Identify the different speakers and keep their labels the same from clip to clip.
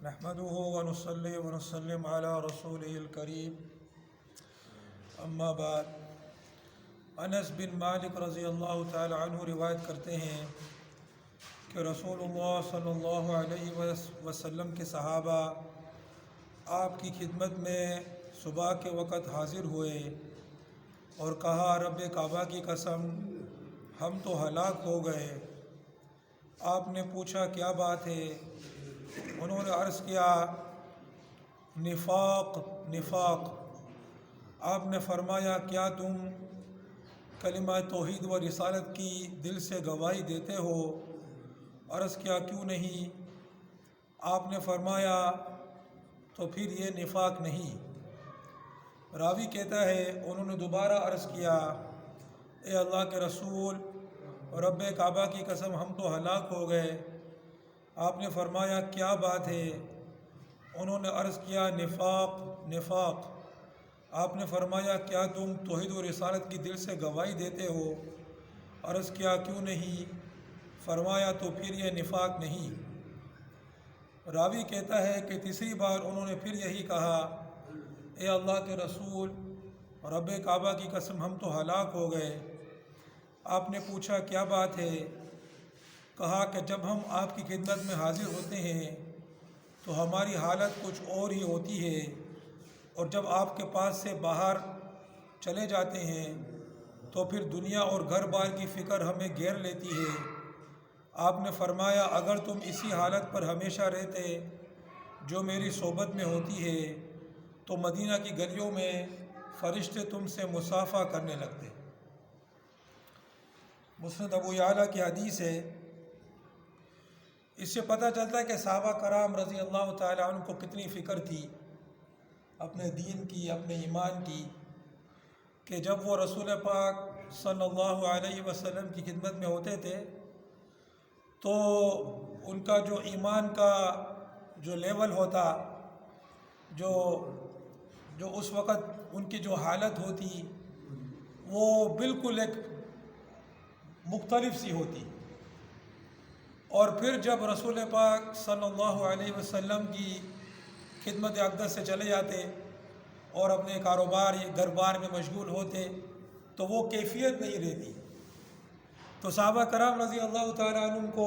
Speaker 1: نحمده ونصلي ونسلم على رسوله الكريم اما بعد۔ انس بن مالک رضی اللہ تعالی عنہ روایت کرتے ہیں کہ رسول اللہ صلی اللہ علیہ وسلم کے صحابہ آپ کی خدمت میں صبح کے وقت حاضر ہوئے اور کہا، رب کعبہ کی قسم ہم تو ہلاک ہو گئے۔ آپ نے پوچھا کیا بات ہے؟ انہوں نے عرض کیا نفاق۔ آپ نے فرمایا کیا تم کلمہ توحید و رسالت کی دل سے گواہی دیتے ہو؟ عرض کیا کیوں نہیں؟ آپ نے فرمایا تو پھر یہ نفاق نہیں۔ راوی کہتا ہے انہوں نے دوبارہ عرض کیا، اے اللہ کے رسول، رب کعبہ کی قسم ہم تو ہلاک ہو گئے۔ آپ نے فرمایا کیا بات ہے؟ انہوں نے عرض کیا نفاق۔ آپ نے فرمایا کیا تم توحید و رسالت کی دل سے گواہی دیتے ہو؟ عرض کیا کیوں نہیں؟ فرمایا تو پھر یہ نفاق نہیں۔ راوی کہتا ہے کہ تیسری بار انہوں نے پھر یہی کہا، اے اللہ کے رسول، رب کعبہ کی قسم ہم تو ہلاک ہو گئے۔ آپ نے پوچھا کیا بات ہے؟ کہا کہ جب ہم آپ کی خدمت میں حاضر ہوتے ہیں تو ہماری حالت کچھ اور ہی ہوتی ہے، اور جب آپ کے پاس سے باہر چلے جاتے ہیں تو پھر دنیا اور گھر بار کی فکر ہمیں گھیر لیتی ہے۔ آپ نے فرمایا اگر تم اسی حالت پر ہمیشہ رہتے جو میری صحبت میں ہوتی ہے تو مدینہ کی گلیوں میں فرشتے تم سے مصافحہ کرنے لگتے۔ مسند ابو یعلا کی حدیث ہے۔ اس سے پتہ چلتا ہے کہ صحابہ کرام رضی اللہ تعالیٰ عنہ کو کتنی فکر تھی اپنے دین کی، اپنے ایمان کی، کہ جب وہ رسول پاک صلی اللہ علیہ وسلم کی خدمت میں ہوتے تھے تو ان کا جو ایمان کا جو لیول ہوتا، جو اس وقت ان کی جو حالت ہوتی وہ بالکل ایک مختلف سی ہوتی، اور پھر جب رسول پاک صلی اللہ علیہ وسلم کی خدمت اقدس سے چلے جاتے اور اپنے کاروبار یا گھر بار میں مشغول ہوتے تو وہ کیفیت نہیں رہتی۔ تو صحابہ کرام رضی اللہ تعالیٰ عنہ کو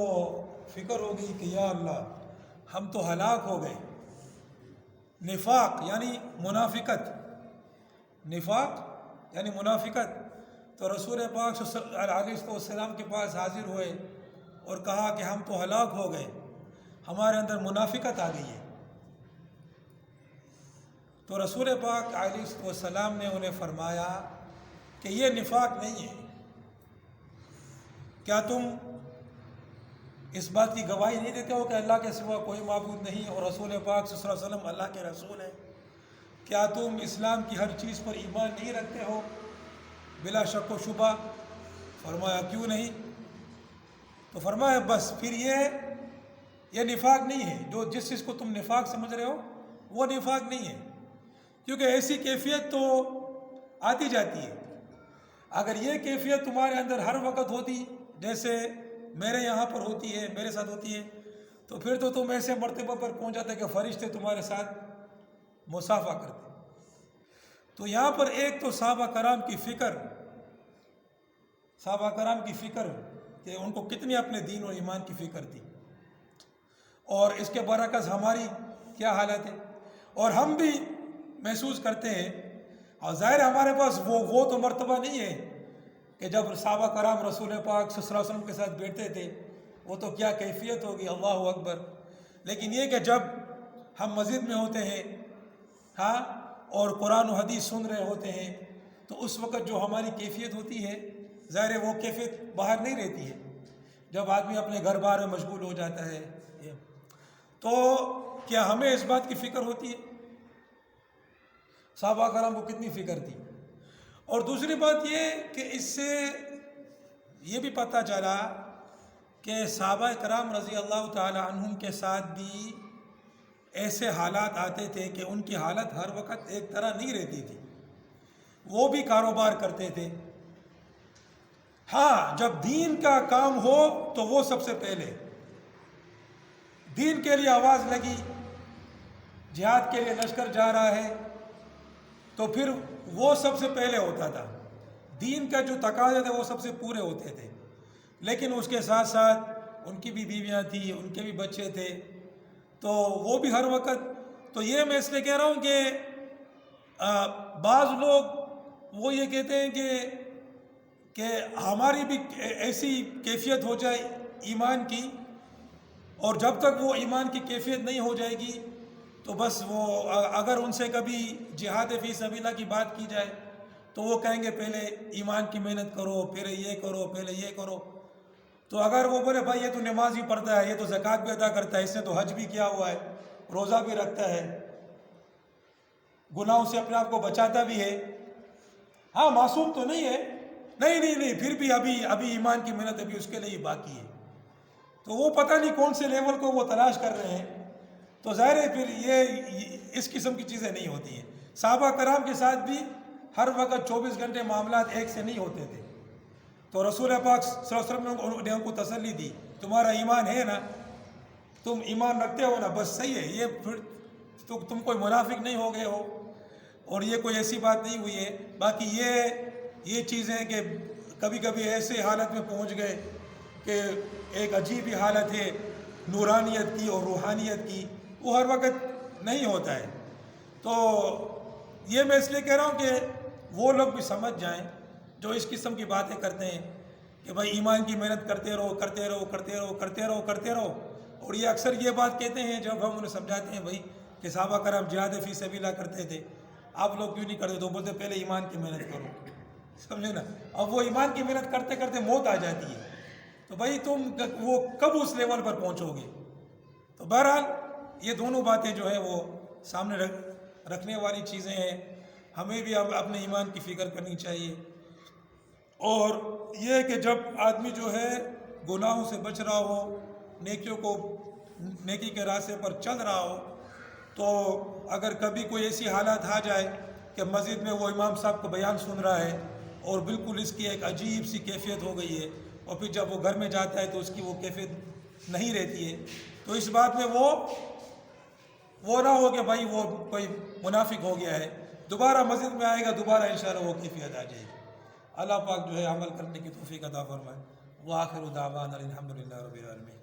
Speaker 1: فکر ہوگی کہ یا اللہ ہم تو ہلاک ہو گئے۔ نفاق یعنی منافقت، تو رسول پاک صلی اللہ علیہ وسلم کے پاس حاضر ہوئے اور کہا کہ ہم تو ہلاک ہو گئے، ہمارے اندر منافقت آ گئی ہے۔ تو رسول پاک علیہ السلام نے انہیں فرمایا کہ یہ نفاق نہیں ہے۔ کیا تم اس بات کی گواہی نہیں دیتے ہو کہ اللہ کے سوا کوئی معبود نہیں اور رسول پاک صلی اللہ علیہ وسلم اللہ کے رسول ہیں؟ کیا تم اسلام کی ہر چیز پر ایمان نہیں رکھتے ہو بلا شک و شبہ؟ فرمایا کیوں نہیں؟ تو فرمایا بس پھر یہ نفاق نہیں ہے، جس چیز کو تم نفاق سمجھ رہے ہو وہ نفاق نہیں ہے، کیونکہ ایسی کیفیت تو آتی جاتی ہے۔ اگر یہ کیفیت تمہارے اندر ہر وقت ہوتی جیسے میرے یہاں پر ہوتی ہے، میرے ساتھ ہوتی ہے، تو پھر تو تم ایسے مرتبہ پر پہنچ جاتے کہ فرشتے تمہارے ساتھ مصافحہ کرتے۔ تو یہاں پر ایک تو صحابہ کرام کی فکر کہ ان کو کتنی اپنے دین اور ایمان کی فکر تھی، اور اس کے برعکس ہماری کیا حالت ہے، اور ہم بھی محسوس کرتے ہیں، اور ظاہر ہمارے پاس وہ تو مرتبہ نہیں ہے کہ جب صحابہ کرام رسول پاک صلی اللہ علیہ وسلم کے ساتھ بیٹھتے تھے وہ تو کیا کیفیت ہوگی، اللہ اکبر۔ لیکن یہ کہ جب ہم مسجد میں ہوتے ہیں اور قرآن و حدیث سن رہے ہوتے ہیں تو اس وقت جو ہماری کیفیت ہوتی ہے ظاہر ہے وہ کیفیت باہر نہیں رہتی ہے جب آدمی اپنے گھر بار میں مشغول ہو جاتا ہے۔ تو کیا ہمیں اس بات کی فکر ہوتی ہے؟ صحابہ کرام کو کتنی فکر تھی۔ اور دوسری بات یہ کہ اس سے یہ بھی پتہ چلا کہ صحابہ کرام رضی اللہ تعالی عنہم کے ساتھ بھی ایسے حالات آتے تھے کہ ان کی حالت ہر وقت ایک طرح نہیں رہتی تھی، وہ بھی کاروبار کرتے تھے۔ ہاں جب دین کا کام ہو تو وہ سب سے پہلے دین کے لیے آواز لگی جہاد کے لیے لشکر جا رہا ہے تو پھر وہ سب سے پہلے ہوتا تھا، دین کا جو تقاضے تھے وہ سب سے پورے ہوتے تھے، لیکن اس کے ساتھ ساتھ ان کی بھی بیویاں تھیں، ان کے بھی بچے تھے، تو وہ بھی ہر وقت، تو یہ میں اس لیے کہہ رہا ہوں کہ بعض لوگ وہ یہ کہتے ہیں کہ ہماری بھی ایسی کیفیت ہو جائے ایمان کی، اور جب تک وہ ایمان کی کیفیت نہیں ہو جائے گی تو بس وہ اگر ان سے کبھی جہاد فی سبیل اللہ کی بات کی جائے تو وہ کہیں گے پہلے ایمان کی محنت کرو، پہلے یہ کرو، پہلے یہ کرو. تو اگر وہ بولے بھائی یہ تو نماز بھی پڑھتا ہے، یہ تو زکوٰۃ بھی ادا کرتا ہے، اس نے تو حج بھی کیا ہوا ہے، روزہ بھی رکھتا ہے، گناہوں سے اپنے آپ کو بچاتا بھی ہے، ہاں معصوم تو نہیں ہے، نہیں پھر بھی ابھی ایمان کی محنت ابھی اس کے لیے باقی ہے، تو وہ پتہ نہیں کون سے لیول کو وہ تلاش کر رہے ہیں. تو ظاہر ہے پھر یہ اس قسم کی چیزیں نہیں ہوتی ہیں. صحابہ کرام کے ساتھ بھی ہر وقت 24 گھنٹے معاملات ایک سے نہیں ہوتے تھے، تو رسول پاک صلی اللہ علیہ وسلم نے ان کو تسلی دی، تمہارا ایمان ہے نا، تم ایمان رکھتے ہو نا، بس صحیح ہے، یہ پھر تو تم کوئی منافق نہیں ہو گئے ہو، اور یہ کوئی ایسی بات نہیں ہوئی ہے. باقی یہ چیزیں کہ کبھی کبھی ایسے حالت میں پہنچ گئے کہ ایک عجیب ہی حالت ہے نورانیت کی اور روحانیت کی، وہ ہر وقت نہیں ہوتا ہے. تو یہ میں اس لیے کہہ رہا ہوں کہ وہ لوگ بھی سمجھ جائیں جو اس قسم کی باتیں کرتے ہیں کہ بھائی ایمان کی محنت کرتے رہو، اور یہ اکثر یہ بات کہتے ہیں جب ہم انہیں سمجھاتے ہیں بھائی کہ صحابہ کرام جہاد فی سبیل اللہ کرتے تھے، آپ لوگ کیوں نہیں کرتے؟ تو بولتے پہلے ایمان کی محنت کرو، سمجھے نا. اب وہ ایمان کی محنت کرتے کرتے موت آ جاتی ہے، تو بھائی تم وہ کب اس لیول پر پہنچو گے؟ تو بہرحال یہ دونوں باتیں جو ہے وہ سامنے رکھنے والی چیزیں ہیں. ہمیں بھی اب اپنے ایمان کی فکر کرنی چاہیے، اور یہ کہ جب آدمی جو ہے گناہوں سے بچ رہا ہو، نیکی کے راستے پر چل رہا ہو، تو اگر کبھی کوئی ایسی حالت آ جائے کہ مسجد میں وہ امام صاحب کو بیان سن رہا ہے اور بالکل اس کی ایک عجیب سی کیفیت ہو گئی ہے، اور پھر جب وہ گھر میں جاتا ہے تو اس کی وہ کیفیت نہیں رہتی ہے، تو اس بات میں وہ نہ ہو کہ بھائی وہ کوئی منافق ہو گیا ہے، دوبارہ مسجد میں آئے گا، دوبارہ انشاءاللہ وہ کیفیت آ جائے گی. اللہ پاک جو ہے عمل کرنے کی توفیق عطا فرمائے. وآخر دعوانا الحمدللہ رب العالمین.